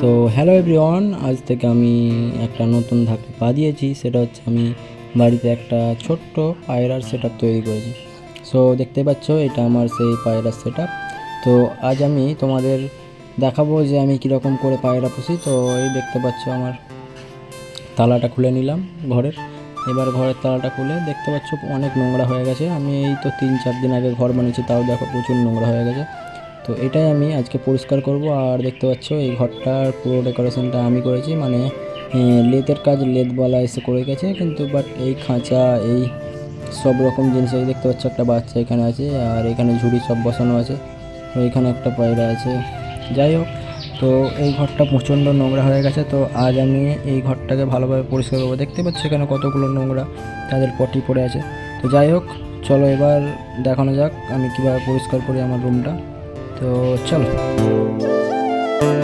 তো hello everyone, আজ থেকে আমি একটা নতুন ধাপে পা দিয়েছি। সেটা হচ্ছে আমি বাড়িতে একটা ছোট্ট পায়রার সেট আপ তৈরি করেছি। সো দেখতে পাচ্ছ, এটা আমার সেই পায়রার সেট আপ। তো আজ আমি তোমাদের দেখাবো যে আমি কীরকম করে পায়রা পুষি। তো এই দেখতে পাচ্ছ, আমার তালাটা খুলে নিলাম ঘরের। এবার ঘরের তালাটা খুলে দেখতে পাচ্ছ অনেক নোংরা হয়ে গেছে। আমি এই তো 3-4 দিন আগে ঘর বানিয়েছি, তাও দেখো প্রচুর নোংরা হয়ে গেছে। তো এটাই আমি আজকে পরিষ্কার করব। আর দেখতে পাচ্ছ এই ঘরটার পুরো ডেকোরেশনটা আমি করেছি, মানে লেদের কাজ লেদওয়ালা এসে করে গেছে, কিন্তু বাট এই খাঁচা, এই সব রকম জিনিস, এই দেখতে পাচ্ছ একটা বাচ্চা এখানে আছে, আর এখানে ঝুড়ি সব বসানো আছে, তো এখানে একটা পায়রা আছে। যাই হোক, তো এই ঘরটা প্রচণ্ড নোংরা হয়ে গেছে। তো আজ আমি এই ঘরটাকে ভালোভাবে পরিষ্কার করবো। দেখতে পাচ্ছ এখানে কতগুলো নোংরা, তাদের পটি পড়ে আছে। তো যাই হোক, চলো এবার দেখানো যাক আমি কীভাবে পরিষ্কার করি আমার রুমটা। তো চলো।